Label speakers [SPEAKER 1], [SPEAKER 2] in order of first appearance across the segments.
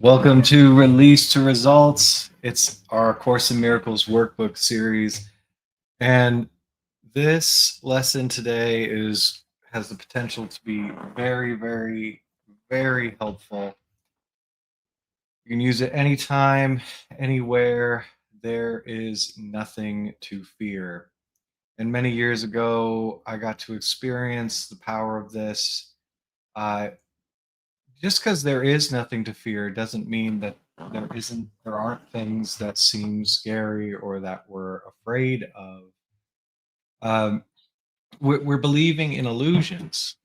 [SPEAKER 1] Welcome to Release to Results. It's our Course in Miracles workbook series. And this lesson today is has the potential to be very, very, very helpful. You can use it anytime, anywhere. There is nothing to fear. And many years ago, I got to experience the power of this. Uh, just because there is nothing to fear doesn't mean that there aren't things that seem scary or that we're afraid of. um, we're believing in illusions.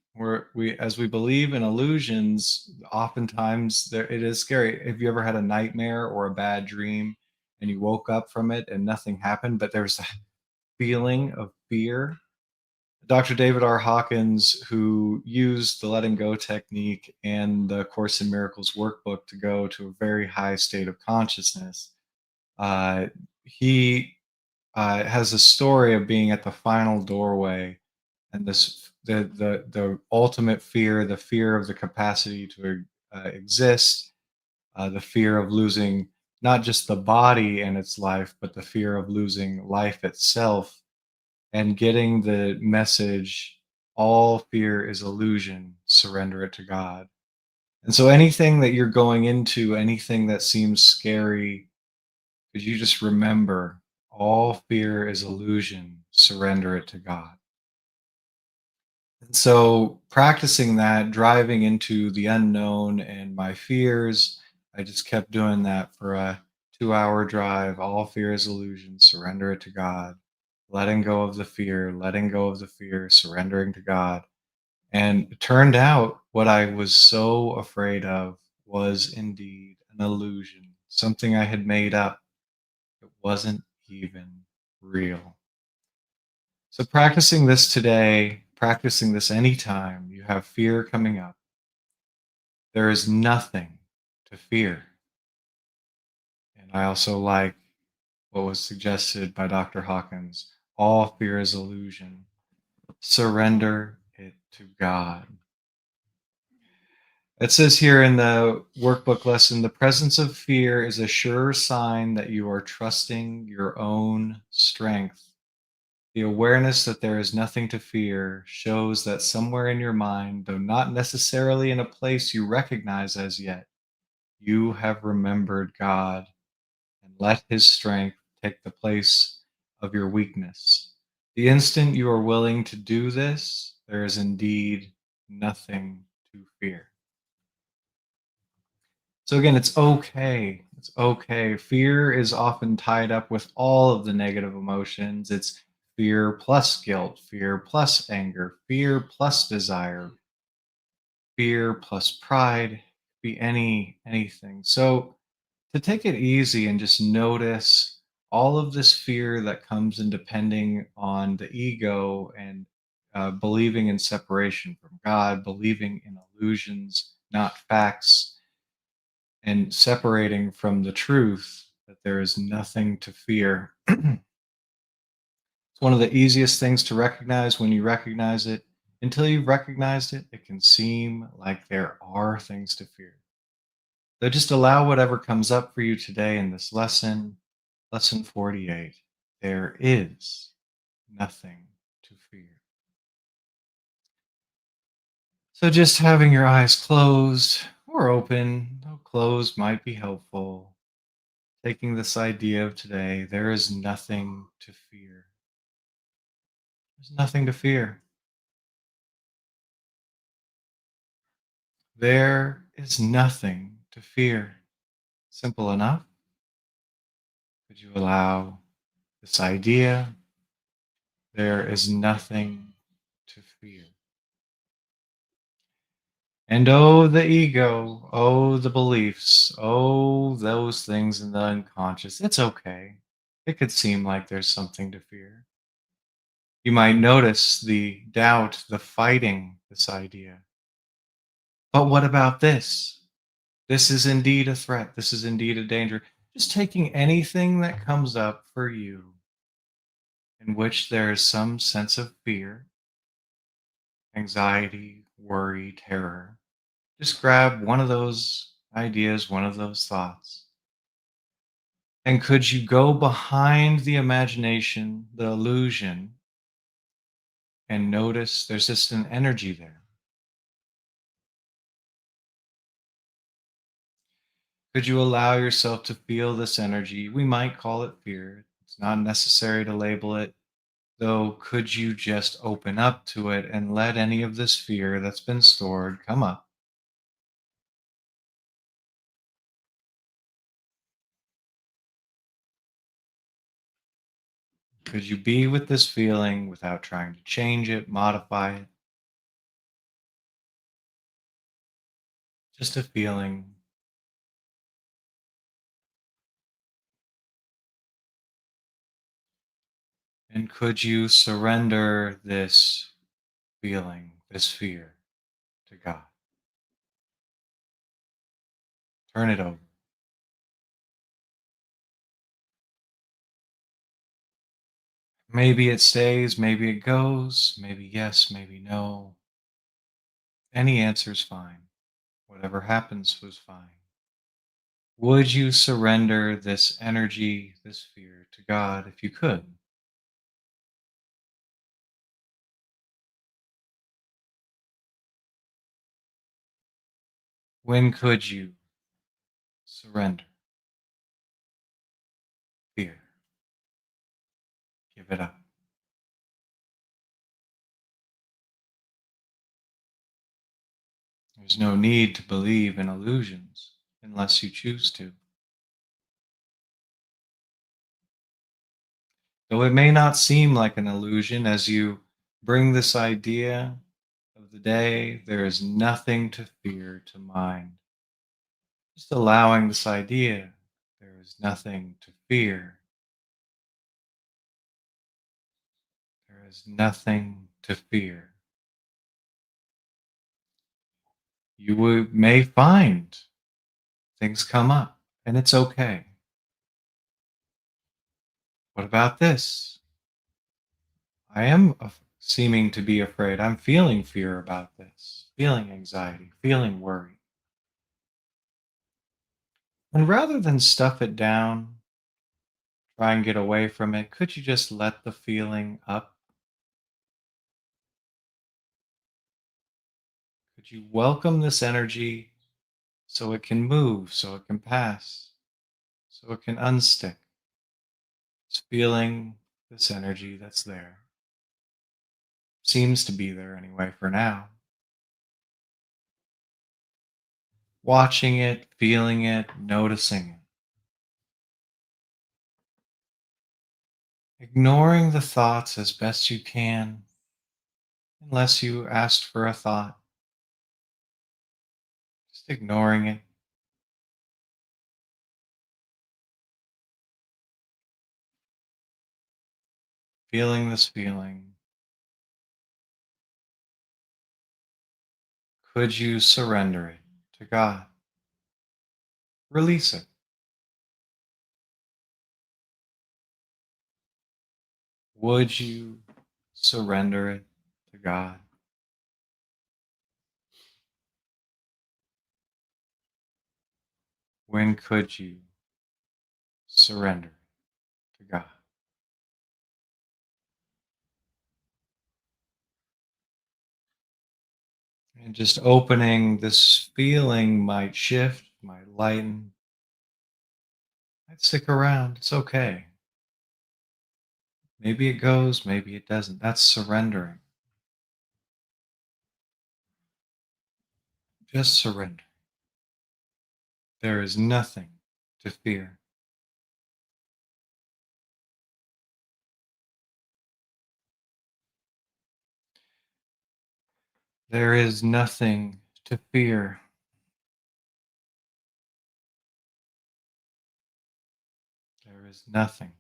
[SPEAKER 1] We as we believe in illusions, oftentimes it is scary. Have you ever had a nightmare or a bad dream and you woke up from it and nothing happened, but there's a feeling of fear? Dr. David R. Hawkins, who used the letting go technique and the Course in Miracles workbook to go to a very high state of consciousness, uh, he has a story of being at the final doorway, and the ultimate fear, the fear of the capacity to exist, the fear of losing not just the body and its life, but the fear of losing life itself, and getting the message, all fear is illusion, surrender it to God. And so anything that you're going into, anything that seems scary, could you just remember, all fear is illusion, surrender it to God. And so practicing that, driving into the unknown and my fears, I just kept doing that for a 2 hour drive. All fear is illusion, surrender it to God. Letting go of the fear, letting go of the fear, surrendering to God. And it turned out what I was so afraid of was indeed an illusion, something I had made up. It wasn't even real. So, practicing this today, practicing this anytime you have fear coming up, there is nothing to fear. And I also like what was suggested by Dr. Hawkins, all fear is illusion. Surrender it to God. It says here in the workbook lesson, the presence of fear is a sure sign that you are trusting your own strength. The awareness that there is nothing to fear shows that somewhere in your mind, though not necessarily in a place you recognize as yet, you have remembered God and let His strength take the place of your weakness. The instant you are willing to do this, there is indeed nothing to fear. So again, it's okay. It's okay. Fear is often tied up with all of the negative emotions. It's fear plus guilt, fear plus anger, fear plus desire, fear plus pride, be anything. So to take it easy and just notice all of this fear that comes in depending on the ego and believing in separation from God, believing in illusions, not facts, and separating from the truth that there is nothing to fear. It's one of the easiest things to recognize. When you recognize it, until you've recognized it, it can seem like there are things to fear. So just allow whatever comes up for you today in this lesson, lesson 48. There is nothing to fear. So just having your eyes closed or open, though closed might be helpful. Taking this idea of today, there is nothing to fear. There's nothing to fear. There is nothing to fear. Simple enough. Could you allow this idea? There is nothing to fear. And oh, the ego, oh, the beliefs, oh, those things in the unconscious. It's okay. It could seem like there's something to fear. You might notice the doubt, the fighting this idea. But what about this? This is indeed a threat. This is indeed a danger. Just taking anything that comes up for you in which there is some sense of fear, anxiety, worry, terror. Just grab one of those idea is one of those thoughts. And could you go behind the imagination, the illusion, and notice there's just an energy there? Could you allow yourself to feel this energy? We might call it fear. It's not necessary to label it, though. Could you just open up to it and let any of this fear that's been stored come up? Could you be with this feeling without trying to change it, modify it? Just a feeling. And could you surrender this feeling, this fear to God? Turn it over. Maybe it stays, maybe it goes, maybe yes, maybe no. Any answer is fine. Whatever happens was fine. Would you surrender this energy, this fear to God if you could? When could you surrender fear? Give it up. There's no need to believe in illusions unless you choose to. Though it may not seem like an illusion as you bring this idea of the day, there is nothing to fear to mind. Just allowing this idea, there is nothing to fear. There is nothing to fear. May find things come up, and it's okay. What about this? I am seeming to be afraid. I'm feeling fear about this, feeling anxiety, feeling worry. And rather than stuff it down, try and get away from it, could you just let the feeling up? Could you welcome this energy so it can move, so it can pass, so it can unstick? Just feeling this energy that's there. Seems to be there anyway for now. Watching it, feeling it, noticing it. Ignoring the thoughts as best you can, unless you asked for a thought. Just ignoring it. Feeling this feeling. Could you surrender it to God? Release it. Would you surrender it to God? When could you surrender it to God? And just opening this feeling might shift, might lighten, might stick around. It's okay. Maybe it goes, maybe it doesn't. That's surrendering. Just surrender. There is nothing to fear. There is nothing to fear. There is nothing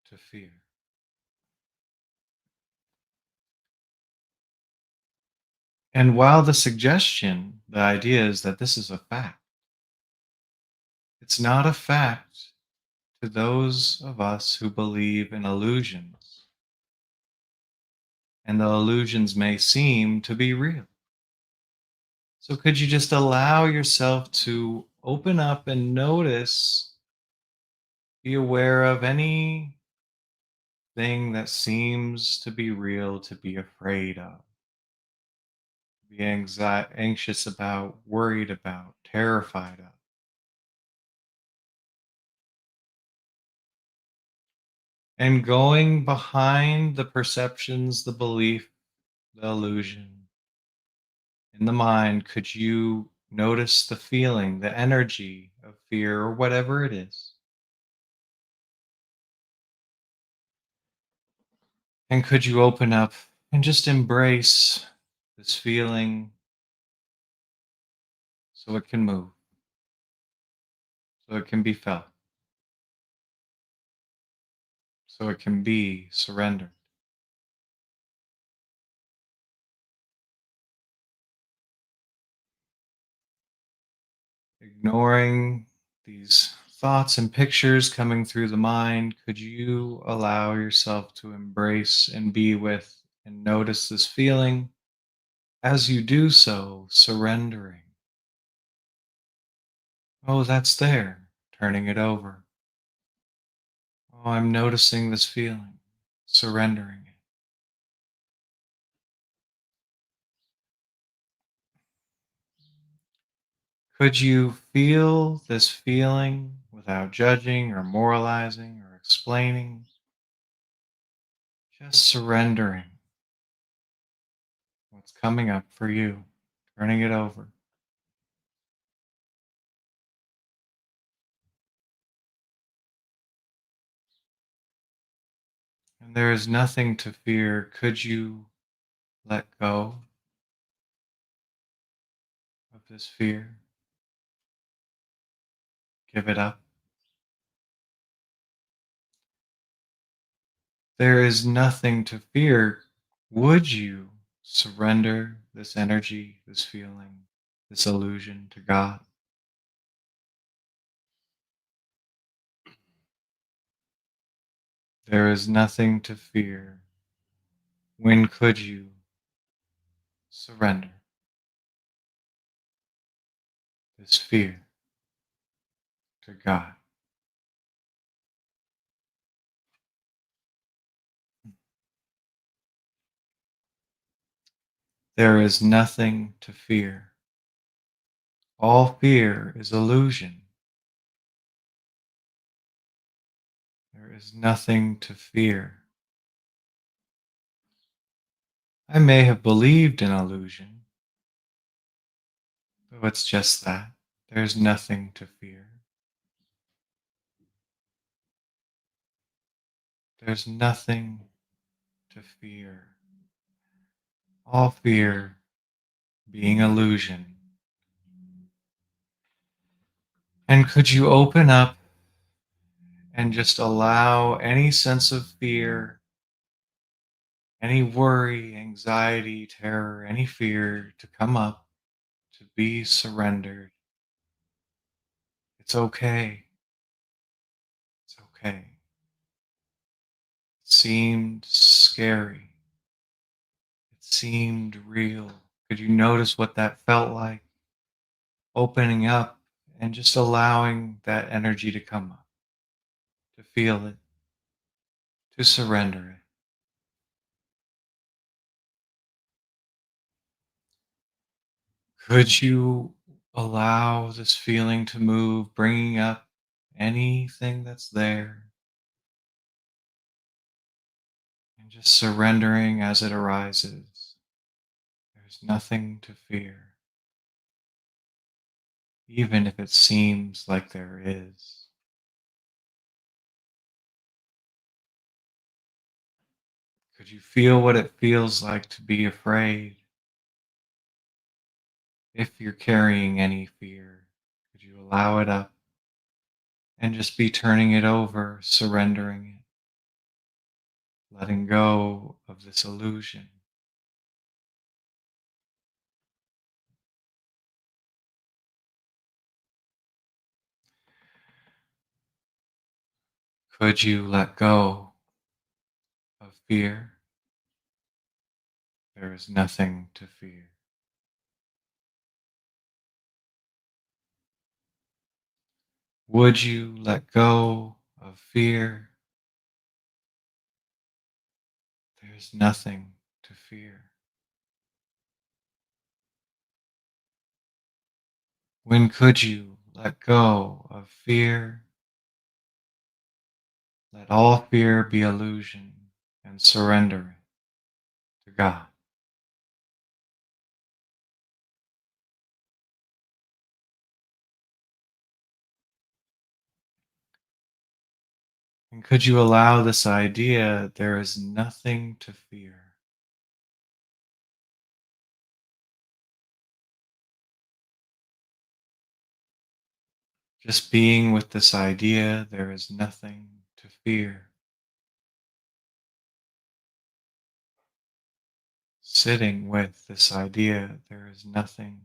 [SPEAKER 1] to fear. And while the suggestion, the idea is that this is a fact, it's not a fact to those of us who believe in illusions. And the illusions may seem to be real. So, could you just allow yourself to open up and notice, be aware of anything that seems to be real to be afraid of, be anxious about, worried about, terrified of? And going behind the perceptions, the belief, the illusion in the mind, could you notice the feeling, the energy of fear or whatever it is? And could you open up and just embrace this feeling so it can move, so it can be felt, so it can be surrendered? Ignoring these thoughts and pictures coming through the mind, could you allow yourself to embrace and be with and notice this feeling? As you do so, surrendering. Oh, that's there. Turning it over. Oh, I'm noticing this feeling. Surrendering it. Could you feel this feeling without judging or moralizing or explaining? Just surrendering what's coming up for you. Turning it over. And there is nothing to fear. Could you let go of this fear? Give it up. There is nothing to fear. Would you surrender this energy, this feeling, this illusion to God? There is nothing to fear. When could you surrender this fear to God? There is nothing to fear. All fear is illusion. There is nothing to fear. I may have believed in illusion, but it's just that. There's nothing to fear. There's nothing to fear. All fear being illusion. And could you open up and just allow any sense of fear, any worry, anxiety, terror, any fear to come up, to be surrendered? It's okay. It's okay. It seemed scary. It seemed real. Could you notice what that felt like? Opening up and just allowing that energy to come up, to feel it, to surrender it. Could you allow this feeling to move, bringing up anything that's there and just surrendering as it arises? There's nothing to fear, even if it seems like there is. Could you feel what it feels like to be afraid? If you're carrying any fear, could you allow it up and just be turning it over, surrendering it, letting go of this illusion? Could you let go of fear? There is nothing to fear. Would you let go of fear? There's nothing to fear. When could you let go of fear? Let all fear be illusion and surrender it to God. And could you allow this idea there is nothing to fear? Just being with this idea there is nothing to fear. Sitting with this idea there is nothing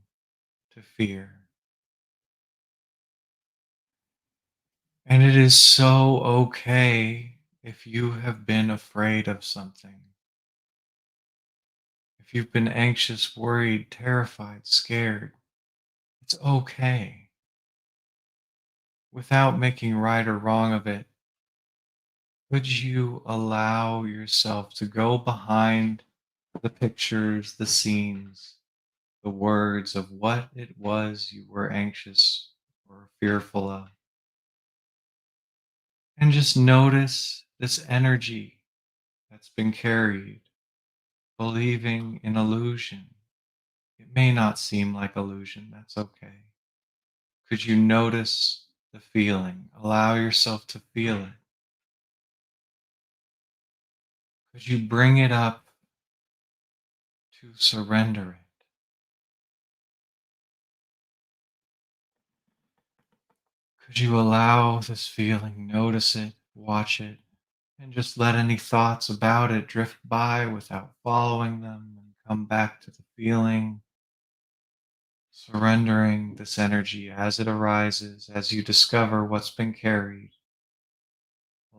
[SPEAKER 1] to fear. And it is so okay if you have been afraid of something. If you've been anxious, worried, terrified, scared, it's okay. Without making right or wrong of it, would you allow yourself to go behind the pictures, the scenes, the words of what it was you were anxious or fearful of? And just notice this energy that's been carried, believing in illusion. It may not seem like illusion, that's okay. Could you notice the feeling? Allow yourself to feel it. Could you bring it up to surrender it? Could you allow this feeling, notice it, watch it, and just let any thoughts about it drift by without following them and come back to the feeling, surrendering this energy as it arises, as you discover what's been carried.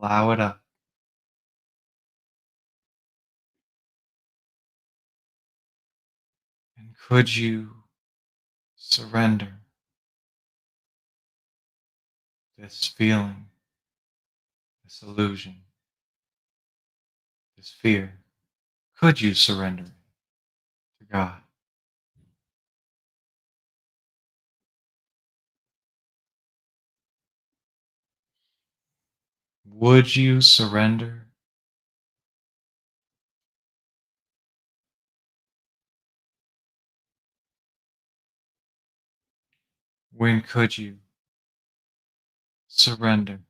[SPEAKER 1] Allow it up. And could you surrender this feeling, this illusion, this fear? Could you surrender it to God? Would you surrender? When could you surrender?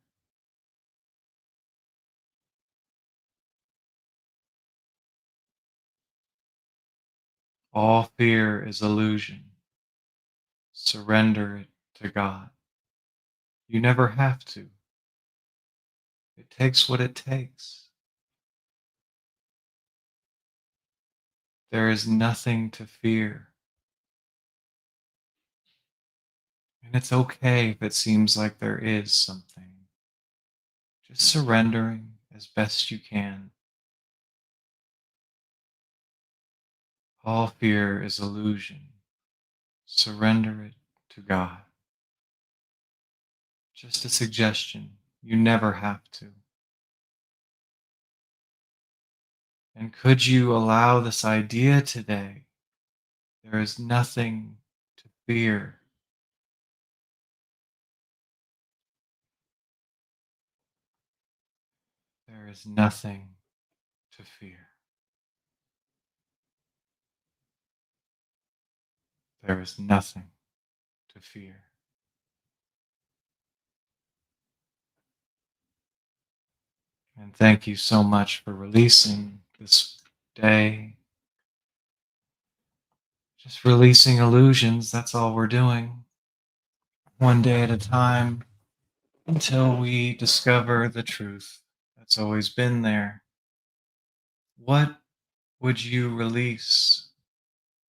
[SPEAKER 1] All fear is illusion. Surrender it to God. You never have to. It takes what it takes. There is nothing to fear. And it's okay if it seems like there is something. Just surrendering as best you can. All fear is illusion. Surrender it to God. Just a suggestion. You never have to. And could you allow this idea today? There is nothing to fear. There is nothing to fear. There is nothing to fear. And thank you so much for releasing this day. Just releasing illusions, that's all we're doing. One day at a time until we discover the truth that's always been there. What would you release?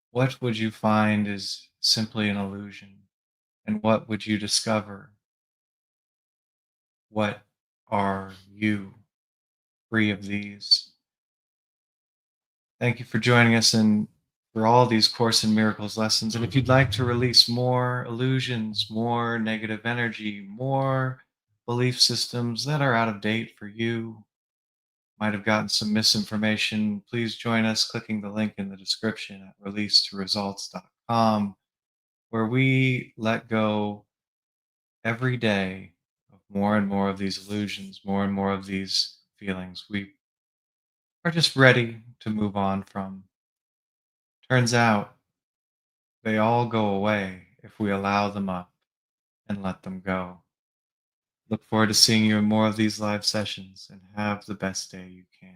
[SPEAKER 1] What would you find is simply an illusion? And what would you discover? What are you free of these? Thank you for joining us in for all these Course in Miracles lessons. And if you'd like to release more illusions, more negative energy, more belief systems that are out of date for you, might have gotten some misinformation, please join us clicking the link in the description at releasetoresults.com, where we let go every day of more and more of these illusions, more and more of these feelings we are just ready to move on from. Turns out they all go away if we allow them up and let them go. Look forward to seeing you in more of these live sessions and have the best day you can.